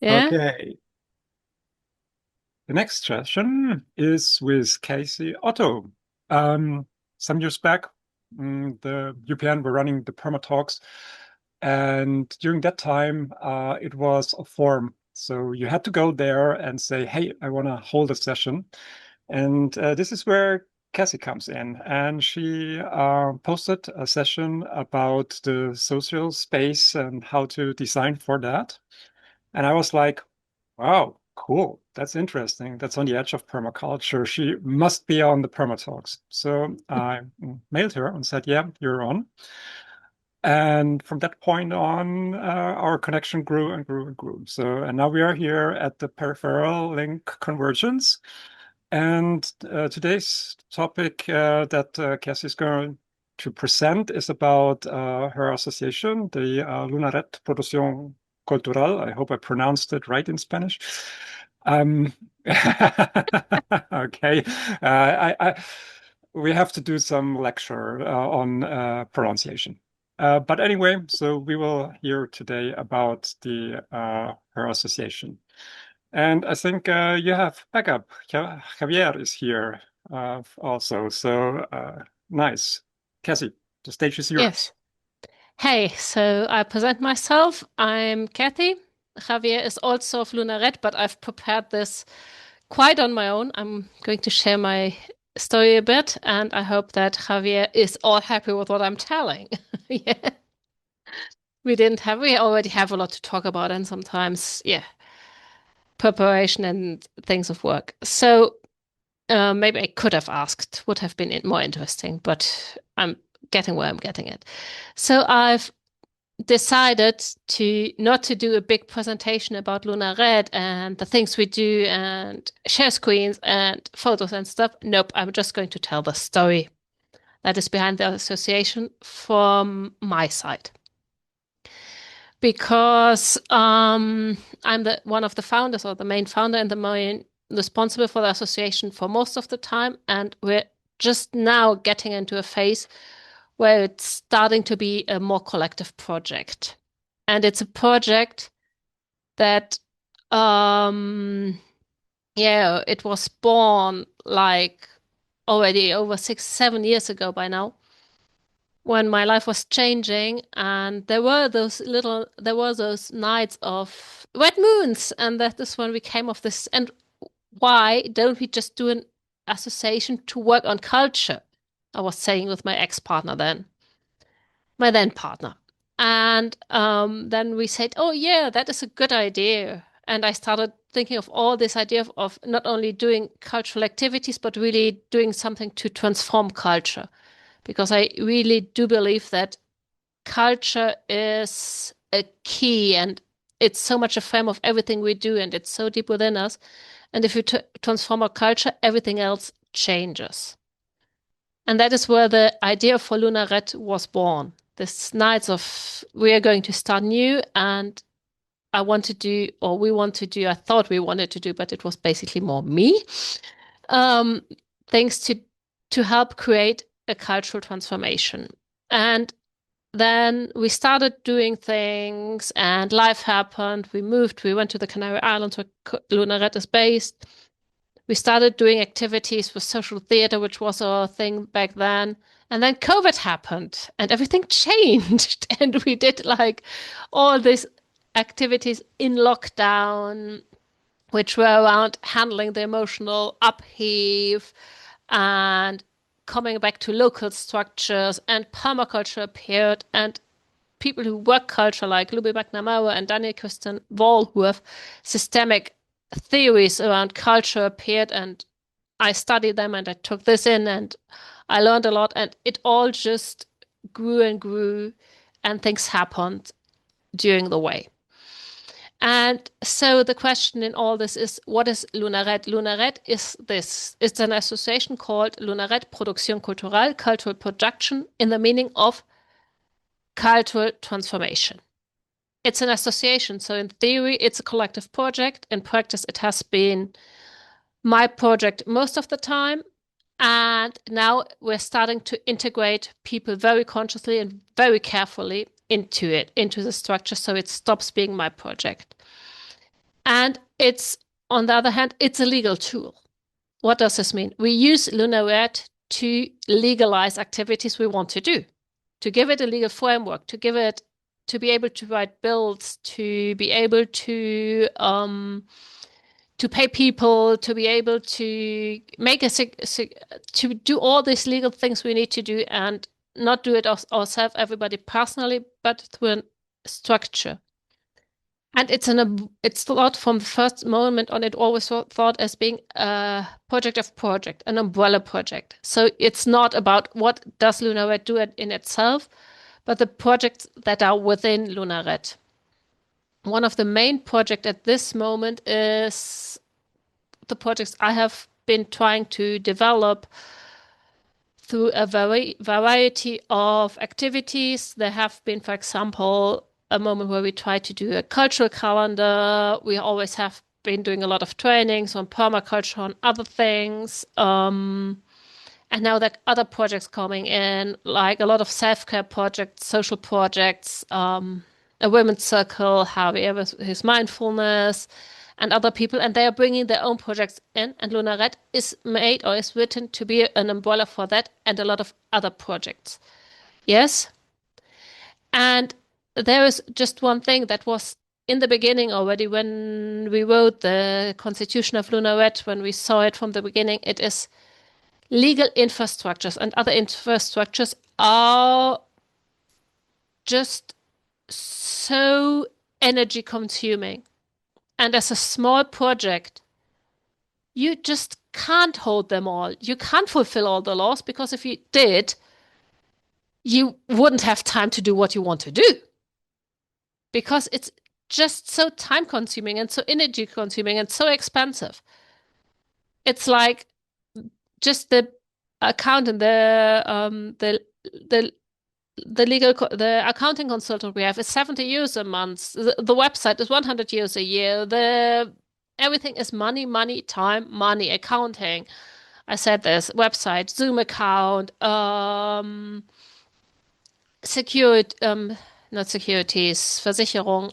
Yeah. Okay, the next session is with Casey Otto. Um, some years back, the UPN were running the perma talks, and during that time, it was a forum. So you had to go there and say, "Hey, I want to hold a session," and this is where Cassie comes in, and she posted a session about the social space and how to design for that. And I was like, wow, cool. That's interesting. That's on the edge of permaculture. She must be on the permatalks. So I mailed her and said, yeah, you're on. And from that point on, our connection grew and grew and grew. So, and now we are here at the Peripheral link Convergence. And today's topic that Cassie is going to present is about her association, the Luna Red Producción Cultural. I hope I pronounced it right in Spanish. Um, okay, we have to do some lecture on pronunciation. But anyway, so we will hear today about the her association. And I think you have backup. Javier is here also. So nice. Cassie, the stage is yours. Yes. Hey, so I present myself. I'm Kathy. Javier is also of Luna Red, but I've prepared this quite on my own. I'm going to share my story a bit, and I hope that Javier is all happy with what I'm telling. Yeah. We already have a lot to talk about, and sometimes, yeah, preparation and things of work. So maybe I could have asked, would have been more interesting, but I'm getting where I'm getting it. So I've decided to not to do a big presentation about Luna Red and the things we do and share screens and photos and stuff. Nope, I'm just going to tell the story that is behind the association from my side. Because I'm the one of the founders or the main founder and the main responsible for the association for most of the time, and we're just now getting into a phase where it's starting to be a more collective project. And it's a project that, um, yeah, it was born like already over 6, 7 years ago by now, when my life was changing, and there were those nights of red moons, and that is when we came of this. And why don't we just do an association to work on culture? I was saying with my ex-partner then. My then partner. And then we said, oh, yeah, that is a good idea. And I started thinking of all this idea of not only doing cultural activities, but really doing something to transform culture. Because I really do believe that culture is a key, and it's so much a frame of everything we do, and it's so deep within us. And if we transform our culture, everything else changes. And that is where the idea for Luna Red was born. This nights of we are going to start new, and I want to do, or we want to do, I thought we wanted to do, but it was basically more me. Um, things to help create a cultural transformation. And then we started doing things, and life happened. We moved, we went to the Canary Islands where Luna Red is based. We started doing activities with social theater, which was our thing back then. And then COVID happened and everything changed. And we did like all these activities in lockdown, which were around handling the emotional upheave and coming back to local structures. And permaculture appeared, and people who work culture like Luby McNamara and Daniel Christian Wall, who have systemic theories around culture, appeared, and I studied them and I took this in and I learned a lot, and it all just grew and grew, and things happened during the way. And so the question in all this is, what is Luna Red? Luna Red is this. It's an association called Luna Red Producción Cultural, cultural production, in the meaning of cultural transformation. It's an association, so in theory, it's a collective project. In practice, it has been my project most of the time. And now we're starting to integrate people very consciously and very carefully into it, into the structure, so it stops being my project. And it's, on the other hand, it's a legal tool. What does this mean? We use Luna Red to legalize activities we want to do, to give it a legal framework, to give it, to be able to write bills, to be able to pay people, to be able to make to do all these legal things we need to do, and not do it ourselves, everybody personally, but through a structure. And it's thought from the first moment on, it always thought as being a project of project, an umbrella project. So it's not about what does Luna Red do in itself, but the projects that are within Luna Red. One of the main projects at this moment is the projects I have been trying to develop through a variety of activities. There have been, for example, a moment where we try to do a cultural calendar. We always have been doing a lot of trainings on permaculture, on other things. And now that other projects coming in, like a lot of self-care projects, social projects, a women's circle, Javier with his mindfulness, and other people, and they are bringing their own projects in. And Luna Red is made or is written to be an umbrella for that and a lot of other projects. Yes. And there is just one thing that was in the beginning already when we wrote the constitution of Luna Red, when we saw it from the beginning, it is legal infrastructures and other infrastructures are just so energy consuming. And as a small project, you just can't hold them all. You can't fulfill all the laws, because if you did, you wouldn't have time to do what you want to do, because it's just so time consuming and so energy consuming and so expensive. It's like just the accountant, the accounting consultant we have is 70 euros a month. The website is 100 euros a year. Everything is money, money, time, money, accounting. I said this, website, Zoom account, security, not securities, Versicherung,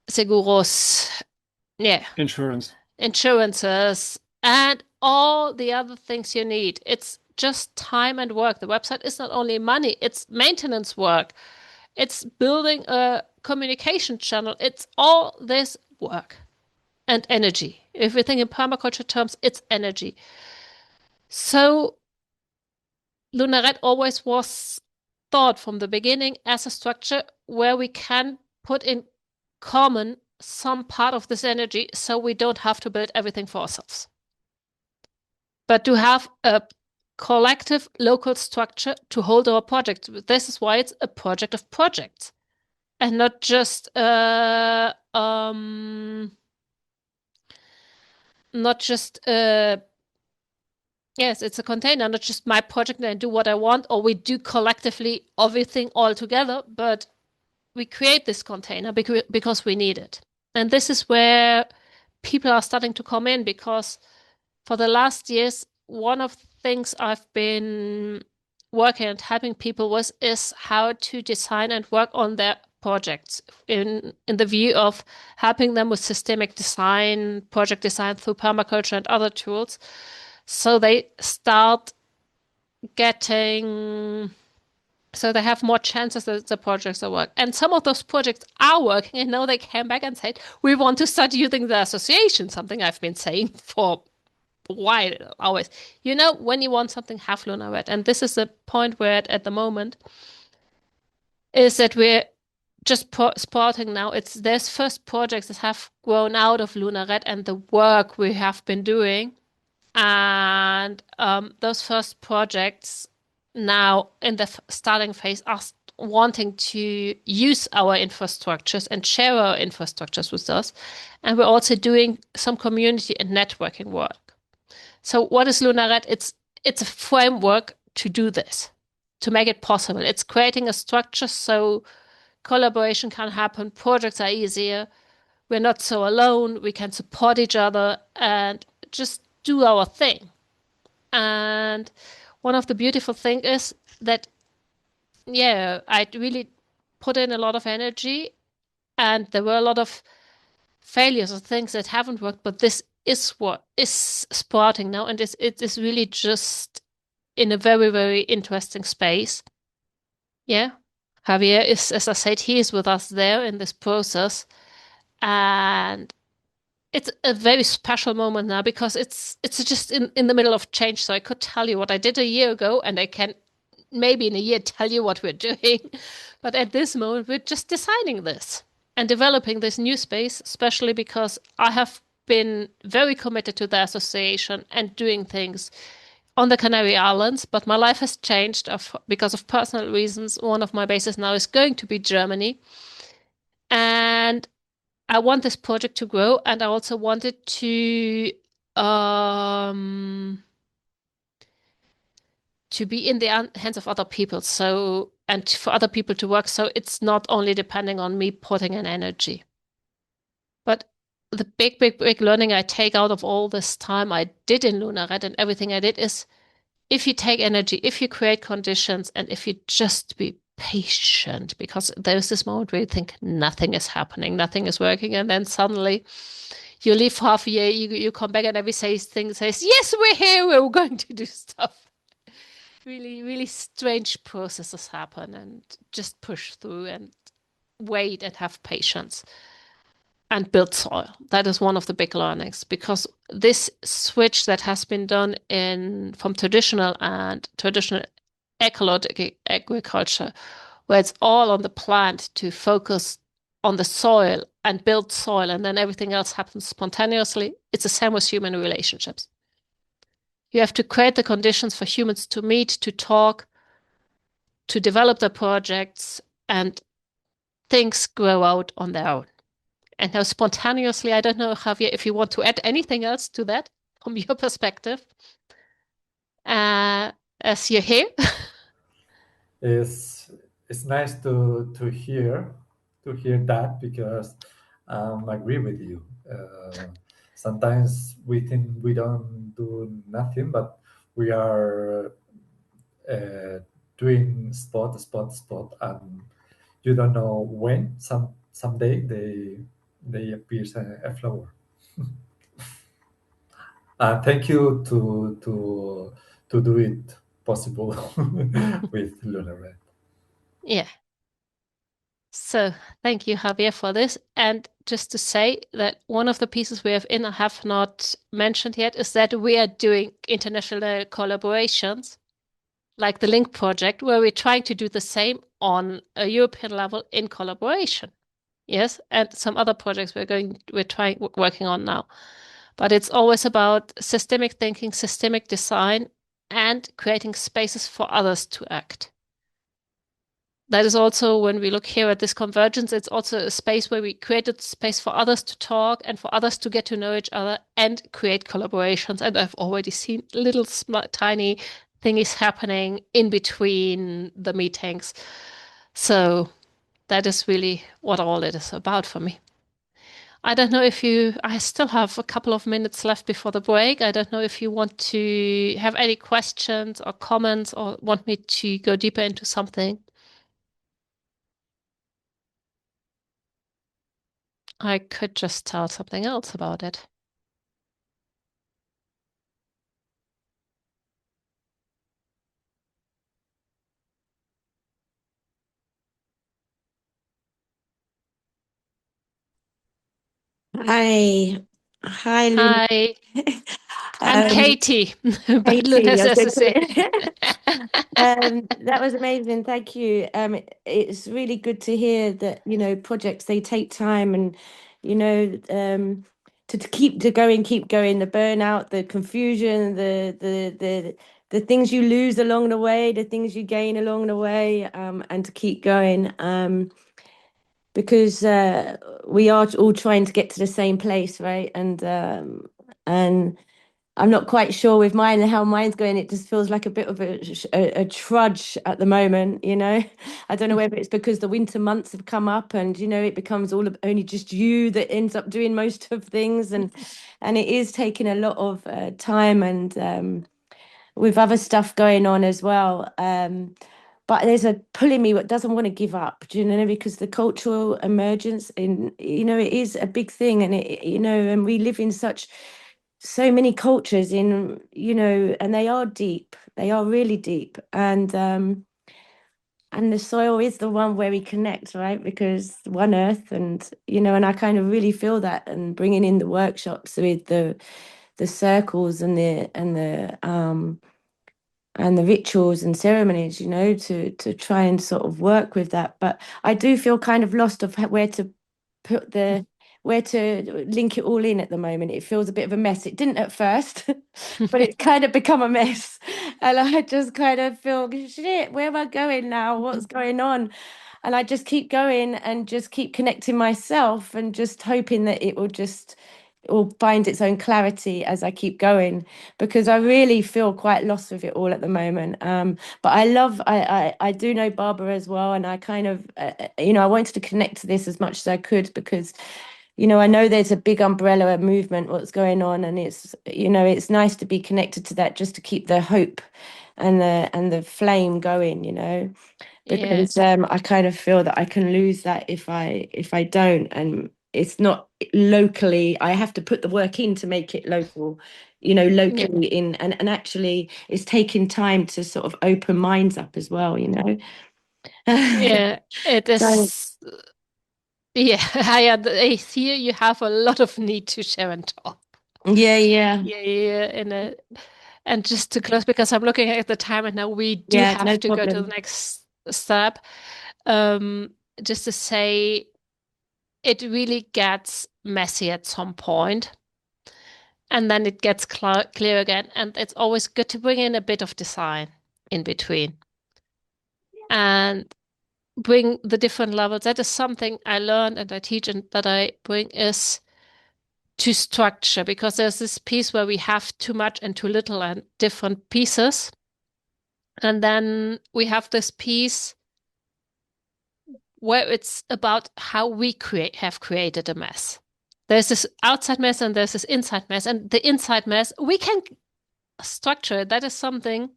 Seguros, yeah, Insurance. insurances, and all the other things you need. It's just time and work. The website is not only money, it's maintenance work. It's building a communication channel. It's all this work and energy. If we think in permaculture terms, it's energy. So Luna Red always was thought from the beginning as a structure where we can put in common some part of this energy, so we don't have to build everything for ourselves, but to have a collective local structure to hold our project. This is why it's a project of projects and not just yes, it's a container, not just my project and I do what I want, or we do collectively everything all together, but we create this container because we need it. And this is where people are starting to come in, because for the last years, one of the things I've been working and helping people with is how to design and work on their projects in the view of helping them with systemic design, project design through permaculture and other tools. So they start getting, so they have more chances that the projects will work. And some of those projects are working, and now they came back and said, we want to start using the association, something I've been saying for a while, always. You know, when you want something, have Luna Red. And this is the point where at the moment is that we're just spotting now. There's first projects that have grown out of Luna Red and the work we have been doing. And those first projects now in the starting phase are wanting to use our infrastructures and share our infrastructures with us. And we're also doing some community and networking work. So what is Luna Red? It's a framework to do this, to make it possible. It's creating a structure so collaboration can happen, projects are easier, we're not so alone, we can support each other and just do our thing. And one of the beautiful things is that, yeah, I really put in a lot of energy and there were a lot of failures or things that haven't worked, but this is what is sprouting now, and it is really just in a very, very interesting space. Yeah. Javier is, as I said, he is with us there in this process. And it's a very special moment now because it's just in the middle of change. So I could tell you what I did a year ago, and I can maybe in a year tell you what we're doing. But at this moment, we're just designing this and developing this new space, especially because I have been very committed to the association and doing things on the Canary Islands, but my life has changed because of personal reasons. One of my bases now is going to be Germany. And I want this project to grow, and I also want it um, to be in the hands of other people. So, and for other people to work. So it's not only depending on me putting in energy. But the big, big, big learning I take out of all this time I did in Luna Red and everything I did is if you take energy, if you create conditions, and if you just be patient, because there's this moment where you think nothing is happening, nothing is working, and then suddenly you leave for half a year, you come back, and every thing says, "Yes, we're here, we're going to do stuff." Really, really strange processes happen, and just push through and wait and have patience and build soil. That is one of the big learnings because this switch that has been done in from traditional ecological agriculture, where it's all on the plant to focus on the soil and build soil, and then everything else happens spontaneously. It's the same with human relationships. You have to create the conditions for humans to meet, to talk, to develop their projects, and things grow out on their own. And now spontaneously, I don't know, Javier, if you want to add anything else to that from your perspective, uh, as you're here. It's nice to hear that because I agree with you. Sometimes we think we don't do nothing, but we are uh, doing spot, and you don't know when. Someday they appear a flower. Thank you to do it possible with Luna Red. Yeah. So thank you, Javier, for this. And just to say that one of the pieces we have in I have not mentioned yet is that we are doing international collaborations, like the Link project, where we're trying to do the same on a European level in collaboration. Yes, and some other projects working on now. But it's always about systemic thinking, systemic design, and creating spaces for others to act. That is also when we look here at this convergence, it's also a space where we created space for others to talk and for others to get to know each other and create collaborations. And I've already seen little tiny thingies happening in between the meetings. So that is really what all it is about for me. I don't know if I still have a couple of minutes left before the break. I don't know if you want to have any questions or comments or want me to go deeper into something. I could just tell something else about it. Hi. Hi, Luna. Hi, I'm Um, Katie, but Katie, Luna's I was going to call associate. it. That was amazing. Thank you. It's really good to hear that, projects, they take time and, to keep going, the burnout, the confusion, the things you lose along the way, the things you gain along the way, and to keep going. Because we are all trying to get to the same place, right? And I'm not quite sure with mine how mine's going. It just feels like a bit of a trudge at the moment, you know. I don't know whether it's because the winter months have come up and it becomes all of only just you that ends up doing most of things, and it is taking a lot of time and with other stuff going on as well. but there's a pull in me that doesn't want to give up, do you know, because the cultural emergence in, you know, it is a big thing, and it, you know, and we live in so many cultures in, you know, and they are deep, they are really deep, and the soil is the one where we connect, right? Because one earth, and, you know, and I kind of really feel that, and bringing in the workshops with the circles and the rituals and ceremonies, you know, to try and sort of work with that. But I do feel kind of lost of where to put where to link it all in at the moment. It feels a bit of a mess. It didn't at first, but it's kind of become a mess. And I just kind of feel, shit, where am I going now? What's going on? And I just keep going and just keep connecting myself, and just hoping that it will find its own clarity as I keep going, because I really feel quite lost with it all at the moment. But I do know Barbara as well, and I kind of, you know, I wanted to connect to this as much as I could, because, you know, I know there's a big umbrella movement, what's going on, and it's, you know, it's nice to be connected to that, just to keep the hope and the flame going, you know, because I kind of feel that I can lose that if I don't, and it's not locally. I have to put the work in to make it local, you know, locally in, and actually it's taking time to sort of open minds up as well, you know. It is. I see you have a lot of need to share and talk. Yeah. And just to close, because I'm looking at the time, and now we do have to go to the next step. Just to say, it really gets messy at some point, and then it gets clear again. And it's always good to bring in a bit of design in between and bring the different levels. That is something I learned and I teach, and that I bring is to structure, because there's this piece where we have too much and too little and different pieces. And then we have this piece where it's about how we have created a mess. There's this outside mess and there's this inside mess. And the inside mess, we can structure. That is something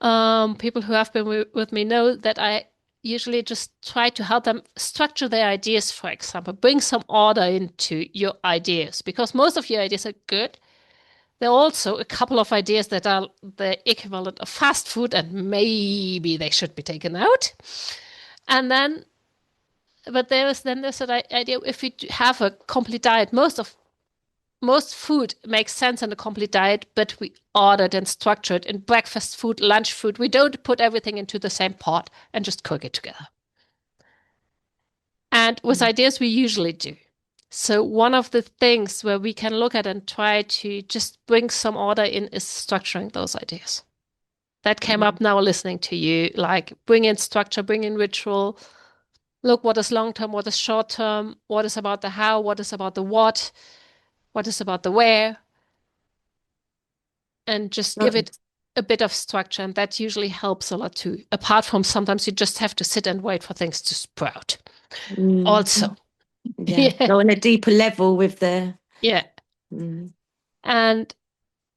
people who have been with me know, that I usually just try to help them structure their ideas, for example. Bring some order into your ideas, because most of your ideas are good. There are also a couple of ideas that are the equivalent of fast food, and maybe they should be taken out. And then, but there's an idea, if we have a complete diet, most food makes sense in a complete diet, but we ordered and structured in breakfast food, lunch food. We don't put everything into the same pot and just cook it together. And with ideas, we usually do. So one of the things where we can look at and try to just bring some order in is structuring those ideas. That came up now listening to you, like bring in structure, bring in ritual. Look, what is long-term, what is short-term, what is about the how, what is about the what is about the where, and just give it a bit of structure. And that usually helps a lot too, apart from sometimes you just have to sit and wait for things to sprout. Also. Go on a deeper level with the... And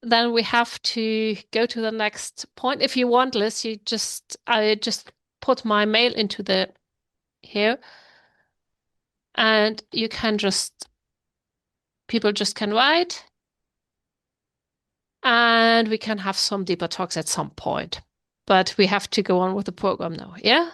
then we have to go to the next point. If you want, Liz, I just put my mail into the here, and you can people just can write, and we can have some deeper talks at some point. But we have to go on with the program now. Yeah?